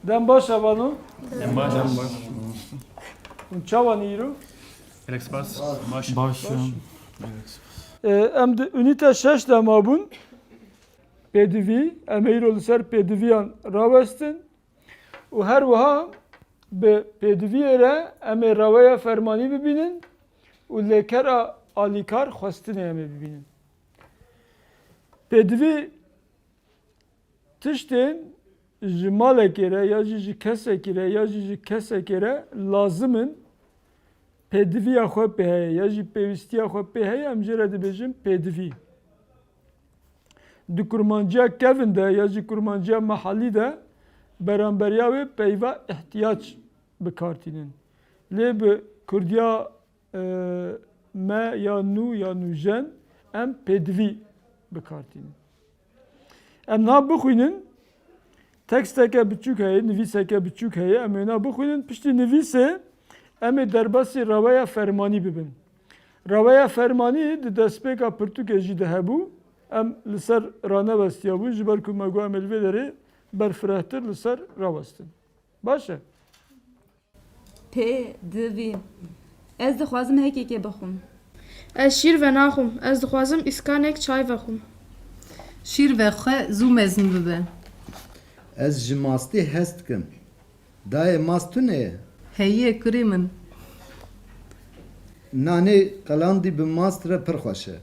Dem baş avano. Baş. Çavan iro. Alex Bass. Baş. Baş. Em de ünite 6 de mabun. Pedivi, em eyrolu ser pediviyan ravestin. U her vaha be pediviyere em ravaya fermani bibinin. U lekera alikar xwestine em bibinin. Pedivi tiştên ji malekere ya ji kesekere ya ji kesekere lazımın pediviya xwe pê heye ya jî pêwîstiya xwe pê heye em jê re dibêjin pêdivî. Di kurmanciya kevin de ya jî kurmanciya mehallî de beramberiya wê peyva ihtiyaç bikartînin. Lê bi Kurdiya me ya nû ya nûjen em pêdivî bikartînin. Em na bixwînin teksteke biçûk heye, nivîseke biçûk heye em ê na bixwînin piştî nivîsê em ê derbasî rawaya fermanî bibin. Rawaya fermanî di destpêka pirtûkê jî de hebû. Em li ser ranevestiya bû ji ber ku me got em ê li vê derê berfirehtir li ser rawestin. Baş e? Pêdivî. Ez dixwazim hekekê bixwim. Ez şîr ve naxwim. Ez dixwazim îskanek çay vexwim. Şîr ve xwe zû mezin bibe. Ez ji mastî hez dikim. Dayê mast tu ne ye? Heye kurê min. Nanê qelandî bi mast re pir xweş e.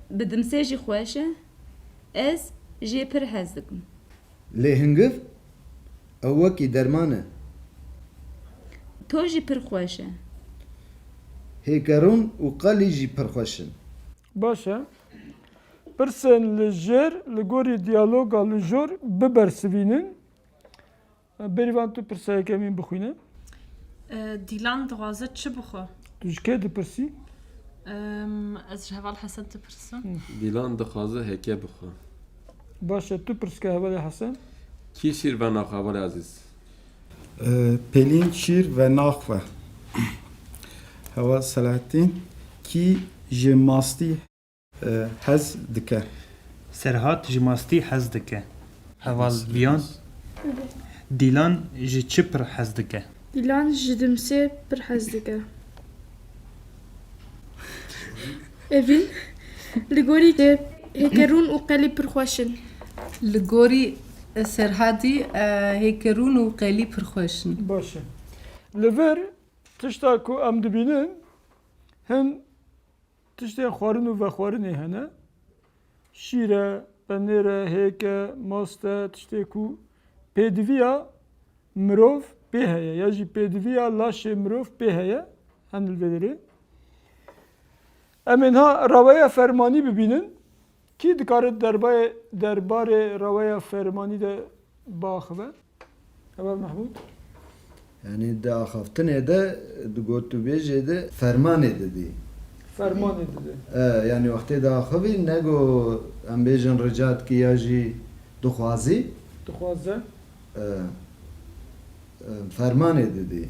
Bi dimsê jî xweş e. Ez jê pir hez dikim. Lê hingiv ew wekî derman e. To jî pir xweş e. Hêkerûn û qelî jî pir xweş in. Baş e? Pirsên li jêr li gorî diyaloga li jor bibersivînin. Berivan tu pirsayeke min bixwîne. Dîlan dixwaze çi bixwe? Tu ji kê dipirsî? Ez ji heval Hesen dipirsim. Dîlan dixwaze heke bixwe. Baş e, tu pirske hevalê Hesen. Kî şîr ve naxaval aziz? Pelin şîr ve naxwe. Heva Selahattin ki ji mastî hez dike. Serhat ji mastî hez dike. Heval viyan. Dîlan ji çi pir hez dike. Dilan ji dimsê pir hez dike. Evîn li gorî de hêkerûn û qelî pir xweş in. Li gorî Serhadî hêkerûn û qelî pir xweş in. Baş e. Li vir tişta ku em dibînin hin tiştên xwarin û vexwarinê hene. Şîr e, penêr e, hêk e, mast e, tiştê ku pêdiviya mirov pê heye ya jî pêdiviya laşê mirov pê heye hem li vê derê. Em ê niha rawaya fermanî bibînin. Kî dikare derbarê rawaya fermanî de biaxive? Heval Mehmûd. Yani di axaftinê de di gotûbêjê de fermanê didî. Fermanê dide. Yani wextê de axivî nego em bêjin rica dikî ya jî dixwazî Dixwaze fermanê didî.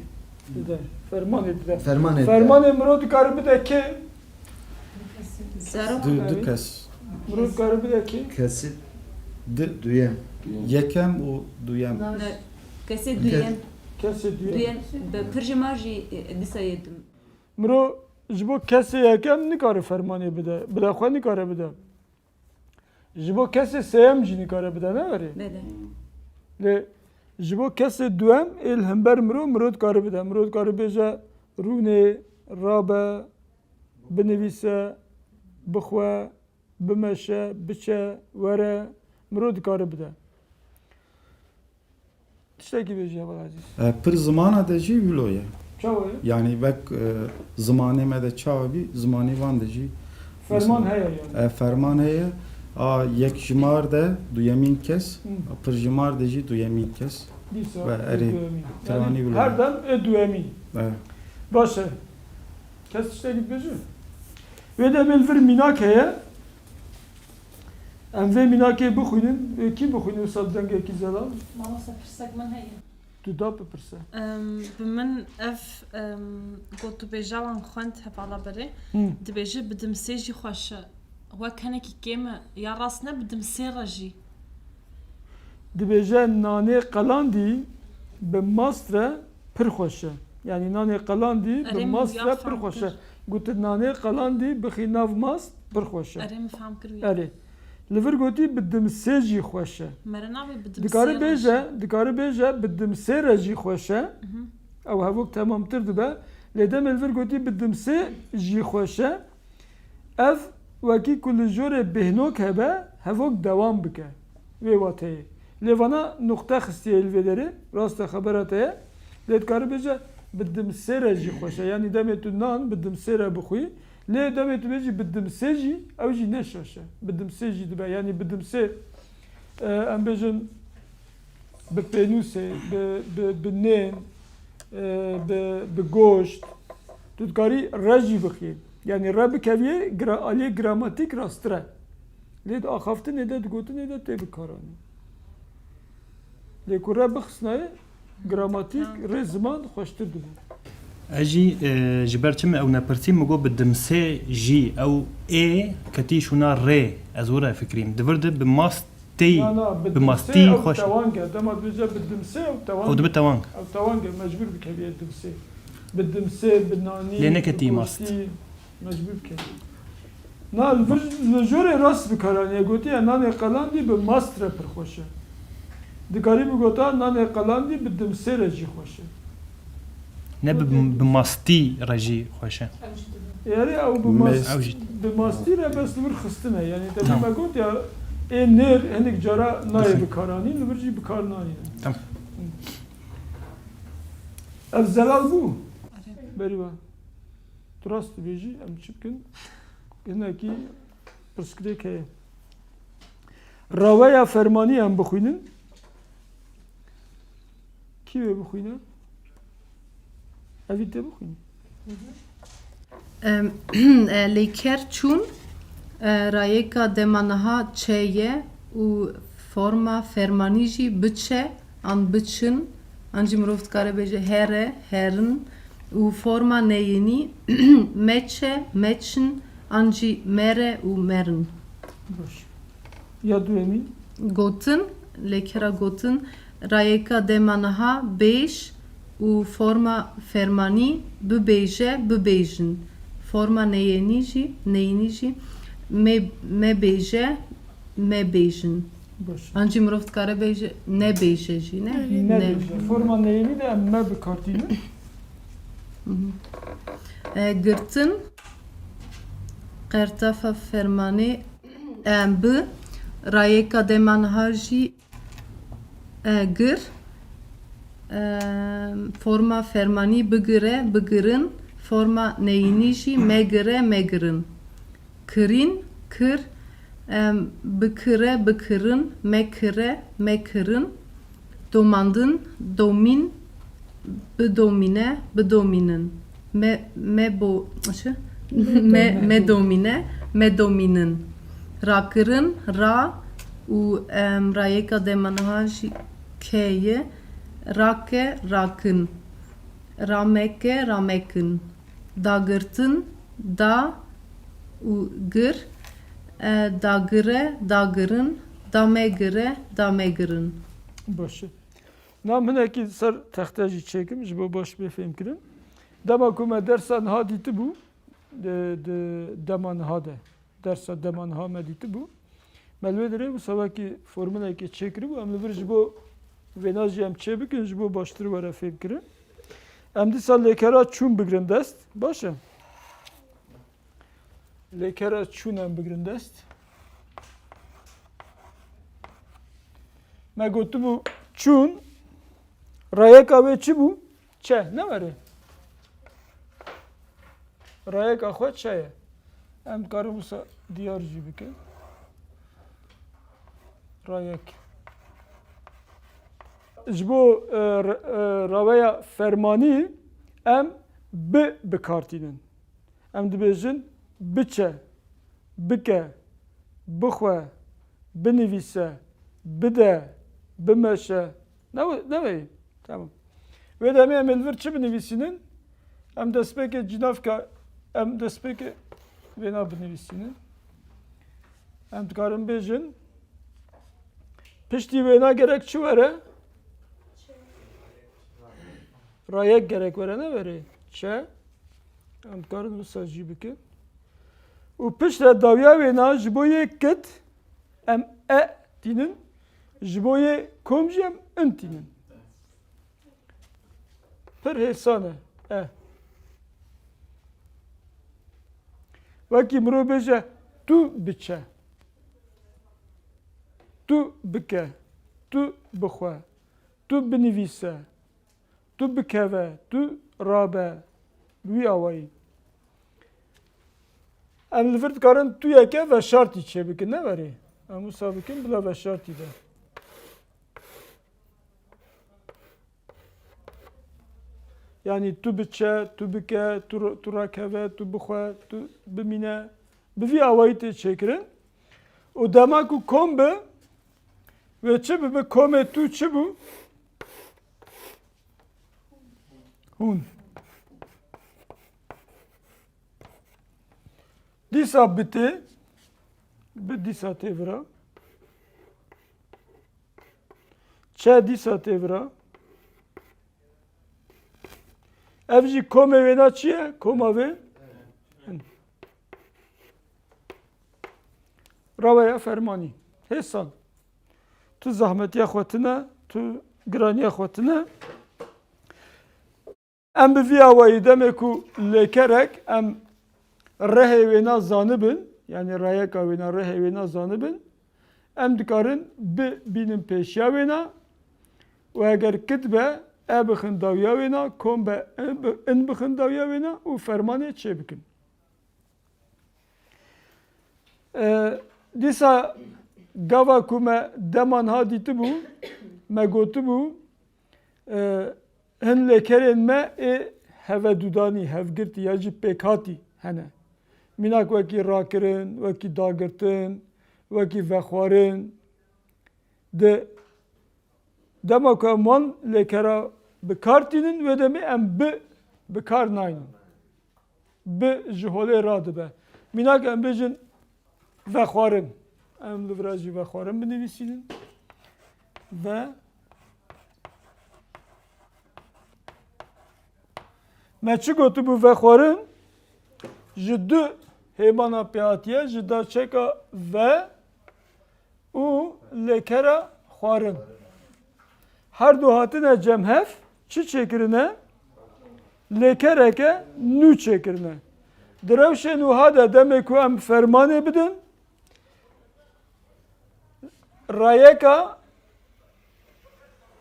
dide. Fermanê dide. Fermanê dide. Fermanê mirov dikare bide kê? Zero. Du kes. Mirov dikare bide kê? Kesî Di duyem. yekem û duyem. Kesê duyem. Kesê duye. Duyem. Bi pir ji mar jî dîsa yedim. Mirov ji bo kesê yekem nikare fermanê bide. Bila xwe nikare bide. Ji bo kesê sêyem jî nikare bide neverê. Bele. Lê ji bo kesê duhem êl hember mirov dikare bide. Mirov dikare bêje rûnê, rabe, binivîse, bixwe, bimeşe, biçe, were, mirov dikare bide. Tiştekî bêjî Heval Aziz. Pir zimana de jî wilo ye. Çawa ye? Yani vek zimanê me de çawa bî zimanê van de jî Ferman heye yani. ferman heye. A yek jimar de duyemîn kes. Pir jimar de jî duyemîn kes. Dîsa Ve erê tiranî yani wilo. her dem ê duhemî. Evet. Baş e. Kes tiştekî bêjî. Wê de em ê li vir mînak heye. Em vê mînakê bixwînin. Kî bixwîne wisa dengekî zelal? Mamasa pirsek min heye. Tu da bipirse. Bi min ev gotûbêja wan xwend hevala berê. Dibêje bi dimsê jî xweş e. Wek henekî kêm e. Ya rast ne bi dimsê re jî. Dibêje nanê qelandî به ماستره پر خوشه یعنی نان قلاندی به ارم ماستره یا پر فهم خوشه کر. گوت نان قلاندی بخی ناو ماست پر خوشه ارم فهم کروی اره لور گوتی به دمسه جی خوشه مرناوی بدم دکاره بیجه به دمسه را جی خوشه او هفوک تمام تر دبه لیدم الور گوتی به دمسه جی خوشه اف وکی کل جور بهنوک هبه هفوک دوام بکه وی واته لیوانا نقطه خستی الویدره راست خبراته لید کاره بیجه بدم سره جی خوشه یعنی دمتو نان بدم سره بخوی لی دمتو بیجی بدم سجی او جی نشاشه بدم سجی دبه یعنی بدم سه ام بیجن به پینوسه به نین به گوشت تودکاری رجی بخی یعنی رب کهیه علی گراماتیک راستره لید آخافته نده دگوته نده تی بکارانی لیکو رب بخصنه گراماتیک رزمان خوشتر دبو اجي جبرتم او نبرتي مگو بدمسه جي او اي كتي شونا ري ازورا فكريم دفرد بماستي بماستي خوش توانگه دمات بيجا بدمسه او توانگه او دبت توانك او توانگه مجبور بكهية دمسه بدمسه بناني لأنه كتي بكوشتي، ماست. مجبور بكهية نا الجور راست بكارانيه گوتي نان قلاندي بماستر پر خوشه دگاری بگوتا نان قلاندي بدمسه رجي خوشه نب بماستي رجي خوشه يعني او أوجد. بماستي را بس نور خستنه يعني تبي ما قلت يا ايه نير هنك جرا ناي بكاراني نبرجي بكارناني تمام الزلال بو بريوا تراست بيجي ام چبكن هناكي برسكري كي راويا فرماني ام بخوينن كي بخوينن اويت بخوينن لیکر چون رایکا دمانها چیه و فرما فرمانیجی بچه آن بچن آنجی مروفت کاره بیجه هره هرن و فرما نیینی مچه مچن آنجی مره و مرن باش یا دومی گوتن لیکرا گوتن رایکا دمانها بیش و فرما فرمانی ببیجه ببیجن forma neyiniji me beje me bejin. باش Anci miroft kare beje ne bejeci ne? ne forma neyini de emme bikartîne Girtin qertafa fermanê bi rayeka demanha jî gir forma fermanî bigire bigirin forma neyinî jî megire megirin kirin kir bikire bikirin mekire mekirin domandin domin bidomine bidominin medomine medominin rakirin ra û rayeka demanha jî keye rake rakin rameke ramekin dagirtin da û gir dagire dagirin damegire damegirin باشه نام هنکی سر تختجی چکم جبو باش بفهم کردم دما کومه درسان ها دیتی بو دمان ها ده درس دمان ها مدیتی بو ملوه داره bu sabahki formüle ki çekri bu amlı bir jbo venajı am çe bikin jbo baştır var fem kire am di sal lekara çun bigrin dest başa lekara çun am bigrin dest me gotu bu çun rayeka ve çi bu çe ne var rayeka xwe çe em karımsa diyar jî bike rayek ji bo raweya fermanî em bi bikartînin em dibêjin biçe bike bixwe binivîse bide bimeşe ne ve tamam ve de em elvir çi binivîsînin em destpêkê cinavka em destpêkê vêna binivîsînin em dikarin bêjin piştî wêna gerek çi were Rayek gerek verene veri. Çe. Em karın bu sazcı bikin. U pişre davya ve na jiboye kit. Em tinin. Jiboye komjem tinin. Per hesane. Vaki mro beje tu biçe. Tu bike. Tu bixwe. Tu binivîse. Tu bikeve. Tu rabe. Wî awayî. Em li vir dikarin tu yeke ve şartî çê bikin ne verê? Em wisa bikin bila ve şartî de. Yani tu biçe, tu bike, tu rakeve, tu bixwe, tu bimîne. Bi vî awayî tê çêkirin. û dema ku kom bi ve çi bibe komê tu çi bû? Hûn. Dîsa bitê, bi dîsa tê vira. Çe dîsa tê vira. Ev jî komê wê na çi ye? Koma wê? Ravaya fermanî. Hêsan. Tu zahmetiya xwe tune, tu giraniya xwe tune. Em bi vî awayî demek ku lêkerek em rehê wê na zanibin, yani rayeka wê na rehê wê na zanibin, em dikarin bibînin pêşiya wê na û eger kit be e bixin dawiya wê na, kom be in bixin dawiya wê na û fermanê çê bikin. Dîsa gava ku me deman ha dîtibû, me gotibû hin lêkerên me ê hevedudanî, hevgirtî ya jî pêkhatî hene. Mînak wekî rakirin, wekî dagirtin, wekî vexwarin. Di dema ku em wan lêkera bikar tînin wê demê em bikar nayînin. Bi ji holê radibe. Mînak em bêjin vexwarin. Em li vira jî vexwarin binivîsînin. Ve me çi gotibû vexwarin? Ji du hêmana pêhatiye ji daçeka ve û lêkera xwarin. Her du hatine cemhev çi çêkirine? Lêkereke nû çêkirine. Di rewşê nûha de demek ku em fermanê bidin, rayeka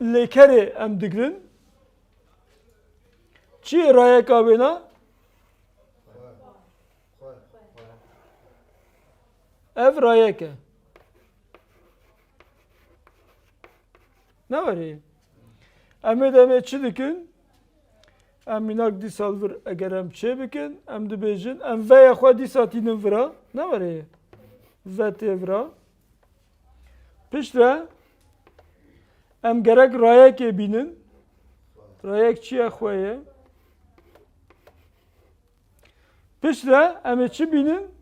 lêkerê em digirin. Çi ye rayeka wê na? Ev rayek e. Ne verê? Em ê demê çi dikin? Em mînak dîsal vir eger em çê bikin, em dibêjin em veya xwe dîsa tînin vira. Ne verê? Ve tê vira. Piştre em gerek rayekê bînin. Rayek çi ye? Xwe ye. Piştre em ê çi bînin?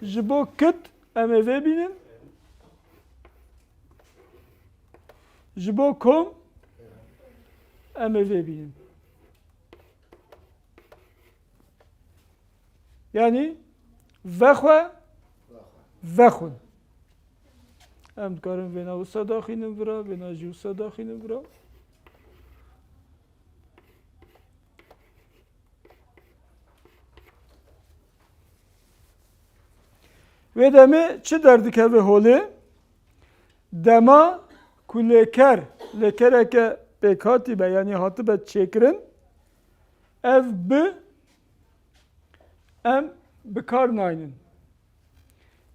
Ji bo kit em ê vê bînin. Ji bo kom em ê vê bînin. Yani vexwe vexwin. Em dikarin vê na wisa daxînin vira, vê na jî wisa daxînin vira. Ve demê çi derdikeve holê? Dema ku lêker, lêkereke pêkhatî be yani hatibe çêkirin, ev bi em bikar nayînin.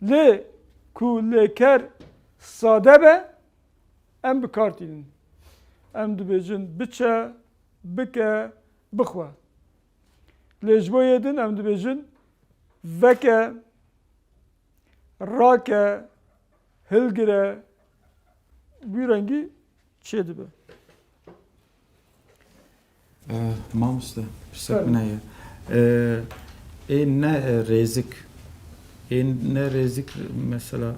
Lê ku lêker sade be em bikar tînin. Em dibêjin biçe, bike, bixwe. Lê ji bo yê din em dibêjin veke, rake, hilgire, wî rengî çê dibe. Mamoste, pirsek min heye. Ê ne rêzik, ê ne rêzik mesela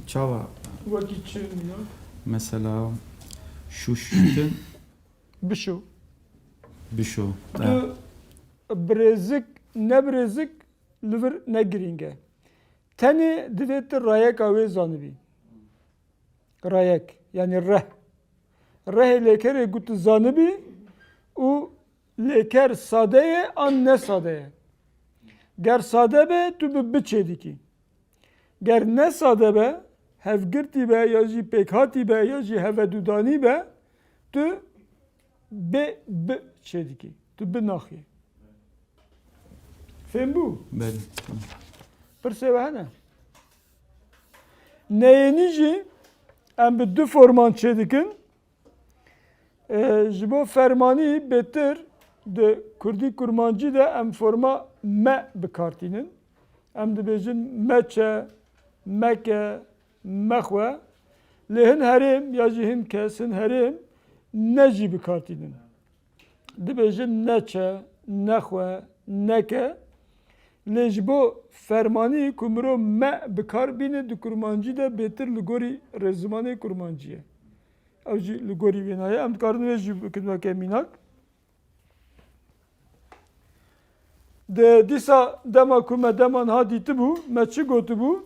çawa Wekî çi mînak? mesela şuştin bişo. Bişo. Tu birezik ne birezik livir ne giringe. Tenê divê tu rayeka wê zanibî. Rayek yani reh. Rehê lêkerê ku tu zanibî û lêker sade ye an ne sade ye. Ger sade be tu bi biçê dikî. Ger ne sade be hevgirtî be ya jî pêkhatî be ya jî hevedûdanî be tu bê bi çê dikî. Tu bi naxî. Fêm bû? Belli. Pirsê ve hene. Neyênî jî em bi du forman çê dikin. Ji bo fermanî bêtir di Kurdî kurmancî de em forma me bikartînin. Em dibêjin meçe, meke, mexwe. Lê hin herêm ya jî hin kes hin herêm ne jî bikartînin. Dibêjin neçe, nexwe, neke. Lê ji bo fermanî ku mirov me bikar bîne di kurmancî de bêtir li gorî rêzimanê kurmancî ye. Ew jî li gorî wê naye. Em dikarin wê jî bikin weke mînak. Di dîsa dema ku me deman ha dîtibû, me çi gotibû?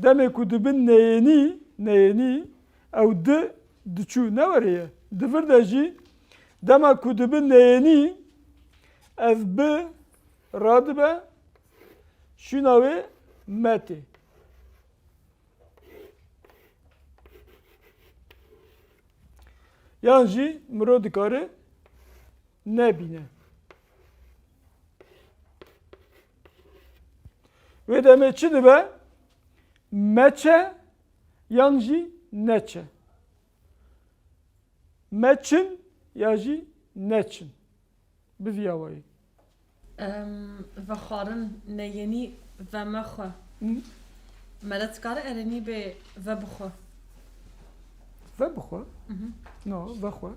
Demê ku dibin neyênî, ew diçû ne weriye. Di vir de jî dema ku dibin neyênî, ev bi radibe şûna wê me tê. Yan jî mirov dikare nebîne. Wê demê çi dibe? Meçe yan jî neçe. Meçin ya jî neçin. Bi vî awayî. Vexwarin neyênî ve me xwe. Me de dikare erenî bê ve bixwe. Ve bixwe? No, ve xwe.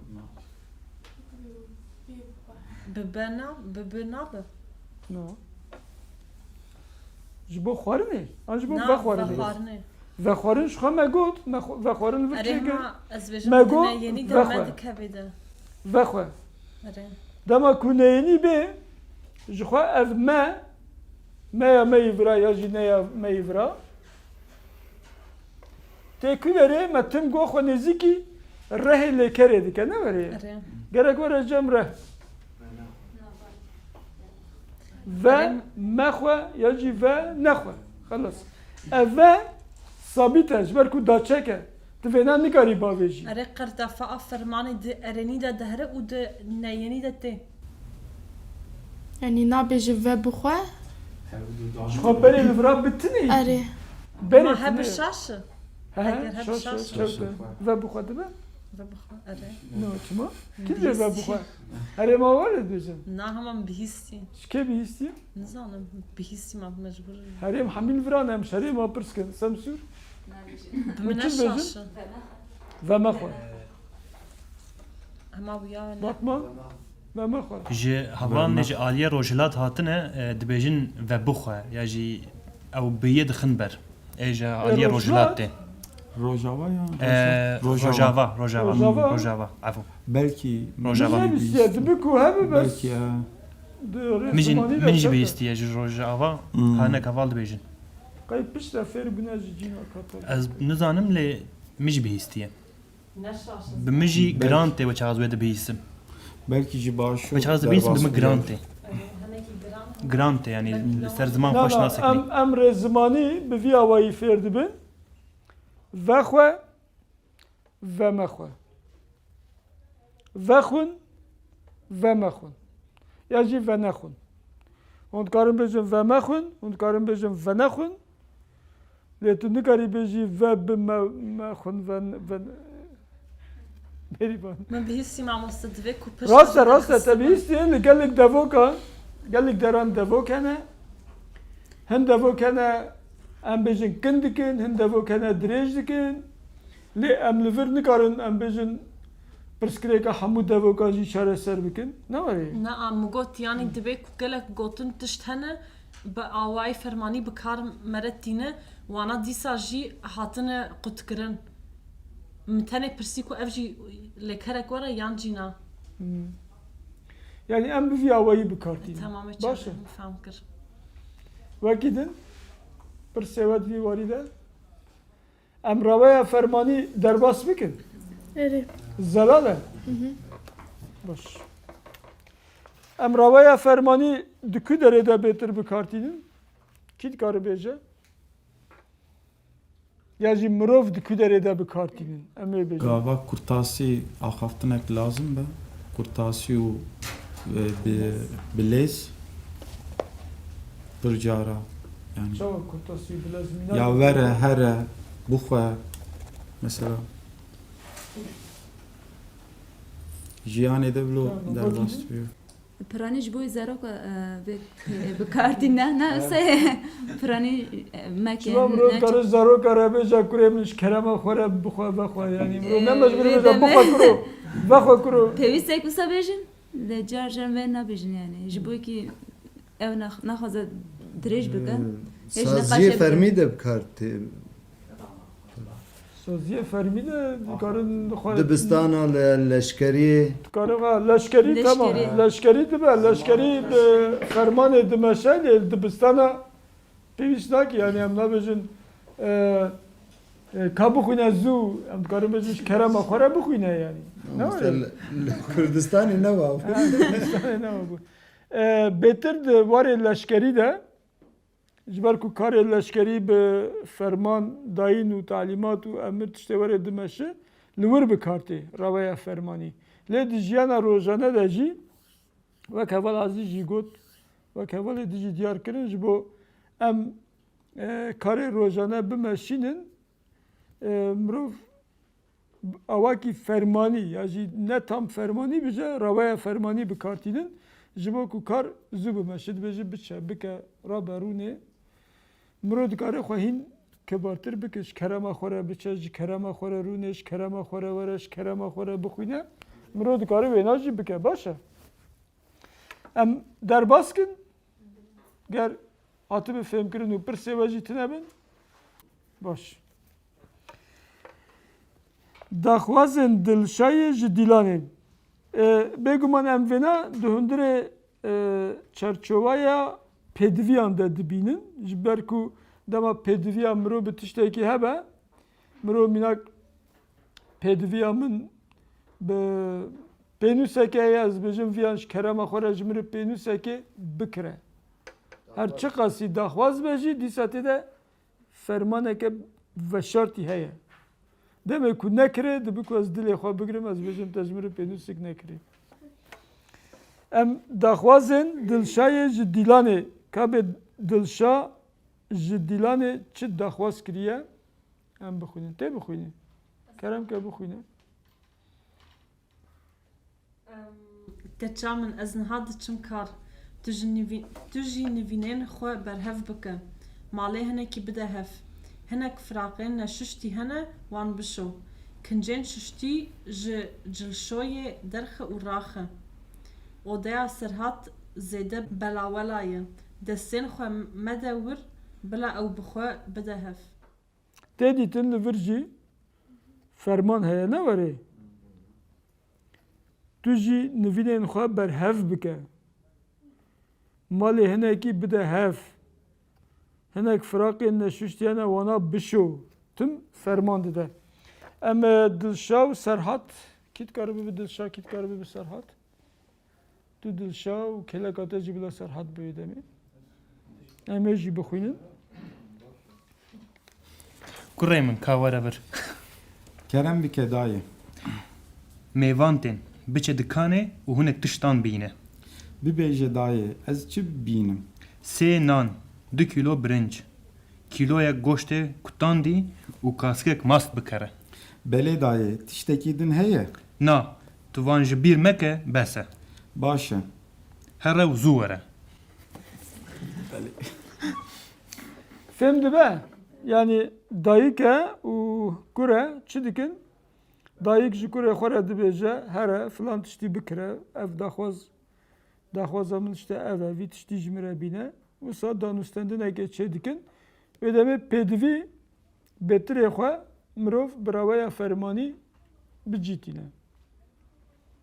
Bi be nabe. No. Ji bo xwarinê? An ji bo Na vexwarinê. vexwarinê. Vexwarin ji xwe me got, vexwarin vir Erê çêkir. hema ez bêjim Me di got, neyênî de vexwe. me dikeve de. Vexwe. Erê. Dema ku neyênî bê, ji xwe ev me ya me yî vira ya jî ne ya me yî vira. Têkû verê me tim go xwe nêzîkî rehê lêkerê dike ne weriye? Erê. Gerek were cem reh. Ve mexwe ya jî ve nexwe. Xelas. Ev ve sabît e ji ber ku daçek e. Tu vêna nikarî bavê jî. Erê qirtefa fermanê di erenî de dihre û di neyênî de tê. Yani nabêje ve bixwe? Ji xwe berê li vira bitinî. Erê. Berê Ma hebe tinê. şaş. He Eger hep şaş şaş. çewte. Ve bixwe dibe? Ve bixwe erê. No çima? Kî dibe ve bixwe? Herêma var e dibêjin. Na heman bihîstî. Ji kê bihîstiye? Nizanim bihîstî me mecbur. Herêm hemîl viran em ji herêma pirskin. Semsûr? Bi me ne şaşı. Ve mexwe. Hema wiya ne. Batman? Ve mexwe. Ji hevan ji aliye rojhilat hatine dibêjin ve bixwe ya jî ew bêyê dixin ber. Ê ji aliye rojhilat tê. Rojava ya. Rojava. Rojava. Rojava. Afo. Belki. Rojava. Ne bihîstiye? Dibi ku hebe bes. Belki ya. Min jî bihîstiye ji rojava hanek heval dibêjin. Kayıp pişt fêr bune ji cîna katar. Ez nizanim lê min jî bihîstiye. Ne şaşı. Bi min jî giran tê weçaraz wê dibihîsim. Belki ji baş. Weçaraz dibihîsim bi min giran tê. Giran tê yani li ser ziman xweş nasekî. Em rê zimanî bi vî awayî fêr dibin. Vexwe ve mexwe. Vexwin ve mexwin. Ya jî ve nexwin. Hûn dikarin bêjin ve mexwin, hûn dikarin bêjin ve nexwin. Lê tu nikarî bêjî ve bi mexwin ve bêrîvan. Me bihîstî mamoste divê ku piş. Rast e te bihîstiye li gelek devokan, gelek deran devok hene. Hin devok hene em bêjin kin dikin, hin devok hene dirêj dikin. Lê em li vir nikarin em bêjin pirskirêka hemû devokan jî çareser bikin. Ne warê? Ne am got yani divê ku gelek gotin tişt hene bi awayî fermanî bi kar meretîne wana dîsa jî hatine qutkirin. Min tenê pirsî ku ev jî lêkerek were yan jîna. Yani em bir avayı bikartînin. Tamam, Başı. fهم kir. Vekidin bir sevet bir varide. Em ravaya fermanî derbas bikin. اره Zelale. Baş. Em ravaya fermanî dikû derede bêtir bikartînin. Kî dikare bêje? Ya jî mirov dikû derede bikartînin. Em ê bêjin. Gava kurtasî axaftinek lazım be. Kurtasî û bilêz bir cara. Yani Çawa kurtasî bilezmînan. ya vere here bixwe mesela jiyanê de bilo Tamam, derbas bakayım. diyor. Pranî ji bo zarok bikartîn ne se pranî meke Şuna mirov karı zarok arabêja kurê min ji kerema xwe re bixwe vexwe yani mirov ne mecbur bêje bixwe kiro vexwe kiro. pêwîstek wisa bêjin de car car ve nabêjin yani ji bo ki ew naxwaze dirêj bike سازیه فرمی ده بکارت Saziye fermî de dikarin xwe دبستانا لشکری dikarin ha leşkerî tamam leşkerî dibe leşkerî bi fermanê dimeşe lê dibistana pêwîst nakî yani em nabêjin ka bixwîne zû em dikarin bêjin ji kerema xwe re bixwîne yani. Ne var ya? کردستانی نه بابا Betir de varê leşkerî de ji ber ku karê leşkerî bi ferman dayîn û talîmat û emir tiştê werê dimeşe li wir bikartê ravaya fermanî. Lê di jiyana rojane de jî wek heval azî jî got wek hevalê di jî diyar kirin ji bo em karê rojane bimeşînin mirov awakî fermanî ya jî ne tam fermanî bije ravaya fermanî bikartînin ji bo ku kar zû bimeşe dibêje biçe bike raberûnê mirov dikare xwe hîn kebartir bike ji kerema xwe re biçe ji kerema xwe re rûnê ji kerema xwe re were ji kerema xwe re bixwîne mirov dikare wêna jî bike baş e em derbas kin ger hatibê fêmkirin û pirsê we jî tune bin baş daxwazên dilşayê ji dîlanê bêguman em vêne di hundirê çerçovaya pêdiviyan de dibînin ji ber ku dema pêdiviya mirov bi tiştekî hebe mirov mînak pêdiviya min bi pênûsekê heye ez bêjim viyan ji kerema xwe re ji min re pênûsekê bikire her çi qasî daxwaz be jî dîsa tê de fermaneke veşartî heye demek ku nekire dibi ku ez dilê xwe bigirim ez bêjim te ji min re pênûsek nekirî em daxwazên dilşayê ji dîlanê kabê dilşa ji dîlanê çi daxwaz kiriye em bixwînin tê bixwînî kerem ke bixwîne Te çamin ez niha diçim kar tu jî nivînên xwe berhev bike malê hinekî bide hev hinek firaqên neşuştî hene wan bişo kincên şuştî ji cilşoyê derxe û raxe odeya serhat zêde belawela ye destên xwe mede wir bila ew bi xwe bide hev tê dîtin li vir jî ferman heye ne werê tu jî nivînên xwe berhev bike malê hinekî bide hev hinek firaqên neşuştiyane wana bişo tim ferman dide em dilşa û serhat kî dikare bibe dilşa kî dikare bibe serhat tu dilşa û keleka te jî bila serhat bêyî demê em ê jî bixwînin Kurê min ka were vir. Kerem bike dayê. Mêvan tên biçe dikanê û hinek tiştan bîne. Bibêje dayê ez çi bînim? 3 nan 2 kilo birinc kîloyek goştê kutandî û kaskek mast bikere. Belê dayê tiştekî din heye? Na tu van ji bîr meke bes e Baş e. here û zû were. fêm dibe yani dayîk e û kure çi dikin dayîk ji kurê xwe re dibêje here filan tiştî bikire ev daxwaza min işte ev e vî tiştî ji min re bîne wisa danûstendinekê çê dikin wê demê pêdivî bêtirê xwe mirov bi rawaya fermanî bicîtîne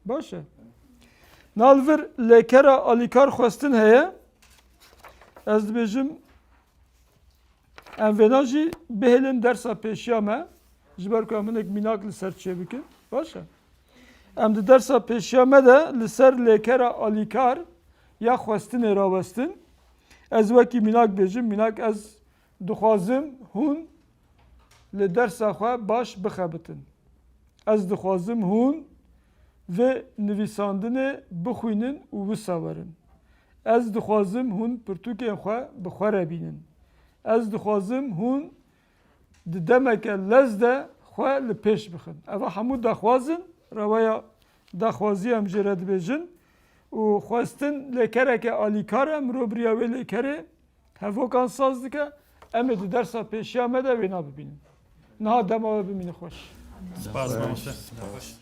baş e Nalvir lekera alikar xwestin heye. Ez dibêjim em vêna jî bihêlin dersa pêşiya me ji ber ku em hinek mînak li ser çê bikin. Baş e. Em di dersa pêşiya me de li ser lêkera alîkar ya xwestinê rawestin. Ez wekî mînak bêjim, mînak ez dixwazim hûn li dersa xwe baş bixebitin. Ez dixwazim hûn vê nivîsandinê bixwînin û wisa werin. Ez dixwazim hûn pirtûkên xwe bi xwe re bînin. Ez dixwazim hûn di demeke lez de xwe li pêş bixin. Ev hemû daxwazin, reweya daxwazî em jê re dibêjin û xwestin lêkereke alîkar e mirovbiriya wê lêkerê hevokan saz dike, em ê di dersa pêşiya me de wêna bibînin. Niha dema we bimîne xweş. Spas.